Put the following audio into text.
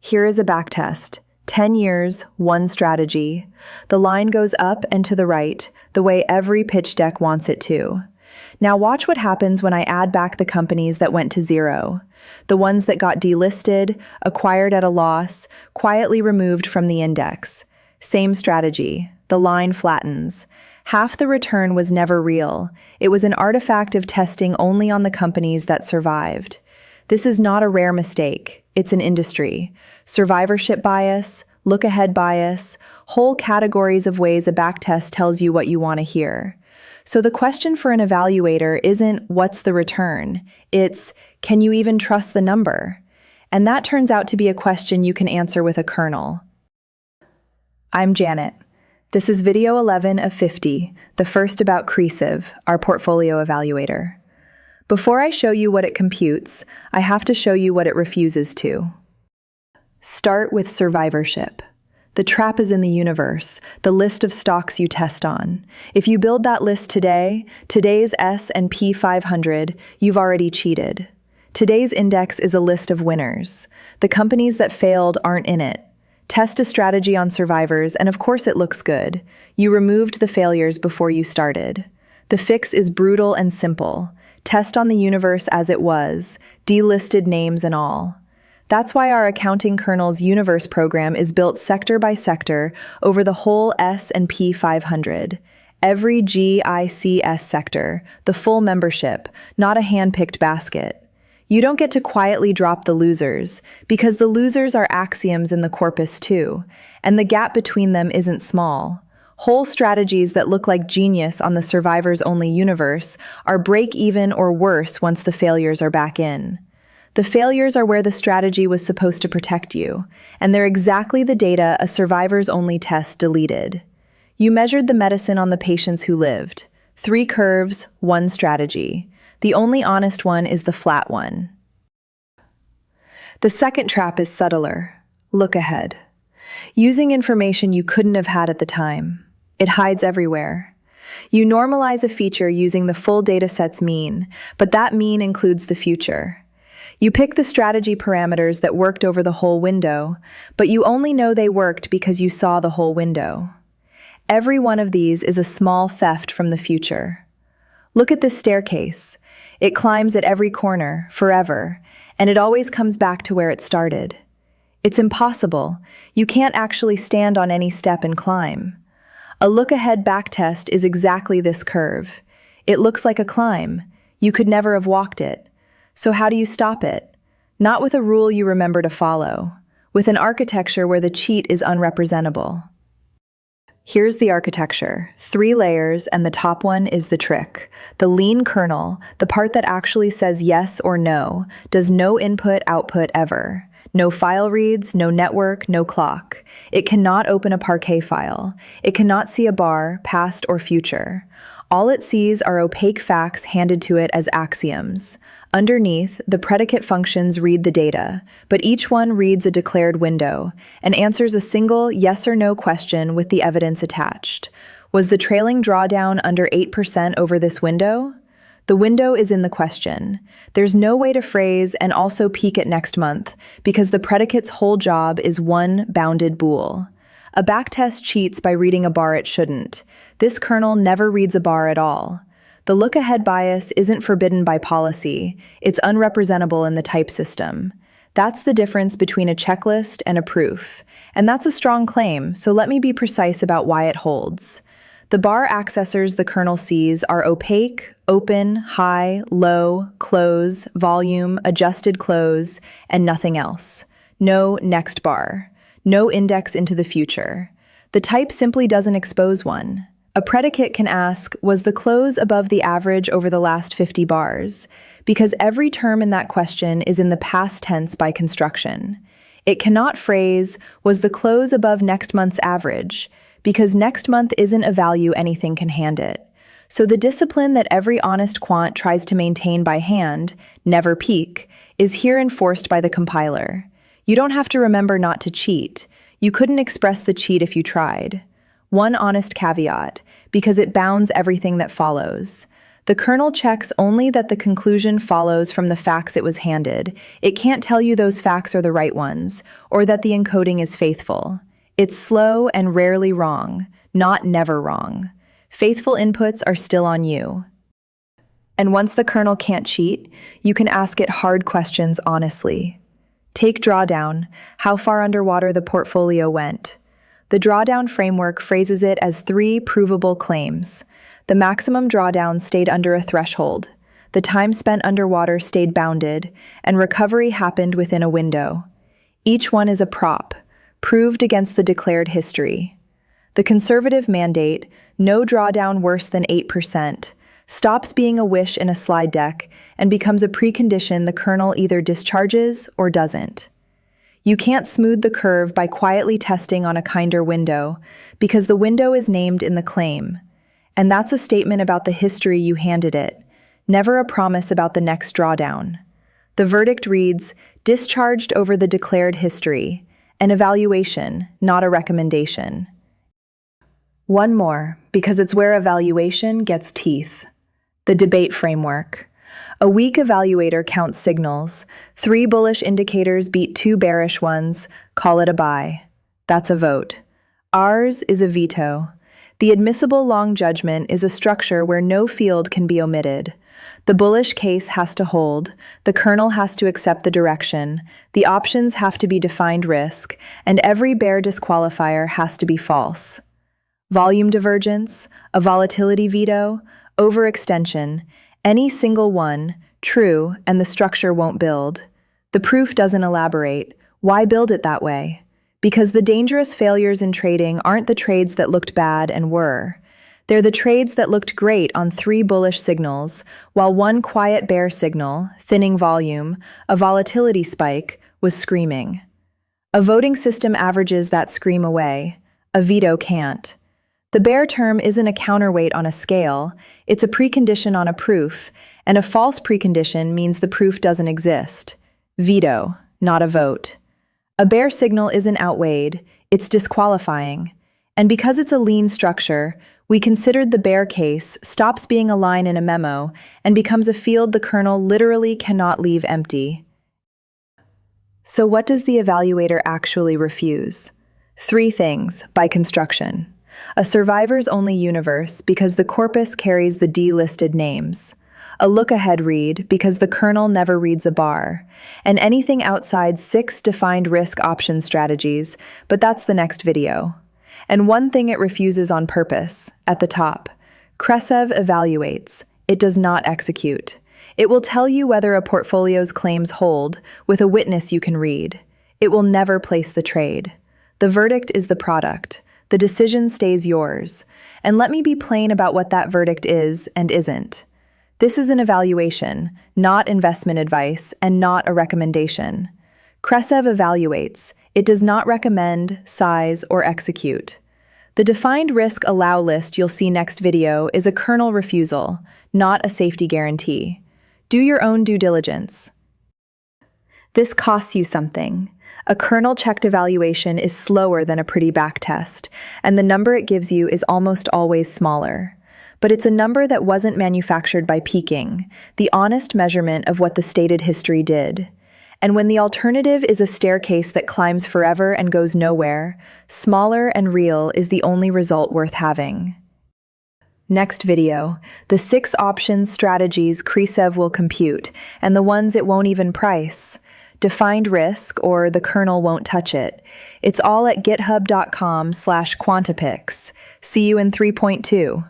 Here is a backtest. 10 years, one strategy. The line goes up and to the right, the way every pitch deck wants it to. Now watch what happens when I add back the companies that went to zero. The ones that got delisted, acquired at a loss, quietly removed from the index. Same strategy. The line flattens. Half the return was never real. It was an artifact of testing only on the companies that survived. This is not a rare mistake. It's an industry. Survivorship bias, look-ahead bias, whole categories of ways a backtest tells you what you want to hear. So the question for an evaluator isn't what's the return, it's can you even trust the number? And that turns out to be a question you can answer with a kernel. I'm Janet. This is video 11 of 50, the first about Qresev, our portfolio evaluator. Before I show you what it computes, I have to show you what it refuses to. Start with survivorship. The trap is in the universe, the list of stocks you test on. If you build that list today, today's S&P 500, you've already cheated. Today's index is a list of winners. The companies that failed aren't in it. Test a strategy on survivors, and of course it looks good. You removed the failures before you started. The fix is brutal and simple. Test on the universe as it was, delisted names and all. That's why our accounting kernel's universe program is built sector by sector over the whole S&P 500. Every GICS sector, the full membership, not a hand-picked basket. You don't get to quietly drop the losers, because the losers are axioms in the corpus too, and the gap between them isn't small. Whole strategies that look like genius on the survivors-only universe are break-even or worse once the failures are back in. The failures are where the strategy was supposed to protect you, and they're exactly the data a survivors-only test deleted. You measured the medicine on the patients who lived. 3 curves, 1 strategy. The only honest one is the flat one. The second trap is subtler. Look ahead. Using information you couldn't have had at the time. It hides everywhere. You normalize a feature using the full dataset's mean, but that mean includes the future. You pick the strategy parameters that worked over the whole window, but you only know they worked because you saw the whole window. Every one of these is a small theft from the future. Look at this staircase. It climbs at every corner, forever, and it always comes back to where it started. It's impossible. You can't actually stand on any step and climb. A look-ahead backtest is exactly this curve. It looks like a climb. You could never have walked it. So how do you stop it? Not with a rule you remember to follow, with an architecture where the cheat is unrepresentable. Here's the architecture. 3 layers, and the top one is the trick. The lean kernel, the part that actually says yes or no, does no input-output ever. No file reads, no network, no clock. It cannot open a Parquet file. It cannot see a bar, past or future. All it sees are opaque facts handed to it as axioms. Underneath, the predicate functions read the data, but each one reads a declared window and answers a single yes or no question with the evidence attached. Was the trailing drawdown under 8% over this window? The window is in the question. There's no way to phrase and also peek at next month because the predicate's whole job is one bounded bool. A backtest cheats by reading a bar it shouldn't. This kernel never reads a bar at all. The look-ahead bias isn't forbidden by policy, it's unrepresentable in the type system. That's the difference between a checklist and a proof. And that's a strong claim, so let me be precise about why it holds. The bar accessors the kernel sees are opaque, open, high, low, close, volume, adjusted close, and nothing else. No next bar. No index into the future. The type simply doesn't expose one. A predicate can ask, was the close above the average over the last 50 bars? Because every term in that question is in the past tense by construction. It cannot phrase, was the close above next month's average? Because next month isn't a value anything can hand it. So the discipline that every honest quant tries to maintain by hand, never peek, is here enforced by the compiler. You don't have to remember not to cheat. You couldn't express the cheat if you tried. One honest caveat, because it bounds everything that follows. The kernel checks only that the conclusion follows from the facts it was handed. It can't tell you those facts are the right ones, or that the encoding is faithful. It's slow and rarely wrong, not never wrong. Faithful inputs are still on you. And once the kernel can't cheat, you can ask it hard questions honestly. Take Drawdown, how far underwater the portfolio went. The Drawdown framework phrases it as 3 provable claims. The maximum drawdown stayed under a threshold, the time spent underwater stayed bounded, and recovery happened within a window. Each one is a prop, proved against the declared history. The conservative mandate, no drawdown worse than 8%, stops being a wish in a slide deck and becomes a precondition the kernel either discharges or doesn't. You can't smooth the curve by quietly testing on a kinder window, because the window is named in the claim. And that's a statement about the history you handed it, never a promise about the next drawdown. The verdict reads, discharged over the declared history, an evaluation, not a recommendation. One more, because it's where evaluation gets teeth. The debate framework. A weak evaluator counts signals. 3 bullish indicators beat 2 bearish ones. Call it a buy. That's a vote. Ours is a veto. The admissible long judgment is a structure where no field can be omitted. The bullish case has to hold, the kernel has to accept the direction, the options have to be defined risk, and every bear disqualifier has to be false. Volume divergence, a volatility veto, overextension, any single one, true, and the structure won't build. The proof doesn't elaborate. Why build it that way? Because the dangerous failures in trading aren't the trades that looked bad and were. They're the trades that looked great on 3 bullish signals, while 1 quiet bear signal, thinning volume, a volatility spike, was screaming. A voting system averages that scream away. A veto can't. The bear term isn't a counterweight on a scale, it's a precondition on a proof, and a false precondition means the proof doesn't exist. Veto, not a vote. A bear signal isn't outweighed, it's disqualifying. And because it's a lean structure, we considered the bear case stops being a line in a memo and becomes a field the kernel literally cannot leave empty. So what does the evaluator actually refuse? 3 things, by construction. A survivors-only universe because the corpus carries the delisted names. A look-ahead read because the kernel never reads a bar, and anything outside 6 defined risk option strategies, but that's the next video. And one thing it refuses on purpose, at the top. Qresev evaluates. It does not execute. It will tell you whether a portfolio's claims hold, with a witness you can read. It will never place the trade. The verdict is the product. The decision stays yours. And let me be plain about what that verdict is and isn't. This is an evaluation, not investment advice, and not a recommendation. Qresev evaluates. It does not recommend, size, or execute. The defined risk allow list you'll see next video is a kernel refusal, not a safety guarantee. Do your own due diligence. This costs you something. A kernel-checked evaluation is slower than a pretty backtest, and the number it gives you is almost always smaller. But it's a number that wasn't manufactured by peaking, the honest measurement of what the stated history did. And when the alternative is a staircase that climbs forever and goes nowhere, smaller and real is the only result worth having. Next video, the 6 options strategies Qresev will compute, and the ones it won't even price. Defined risk, or the kernel won't touch it. It's all at github.com/Quantapix. See you in 3.2.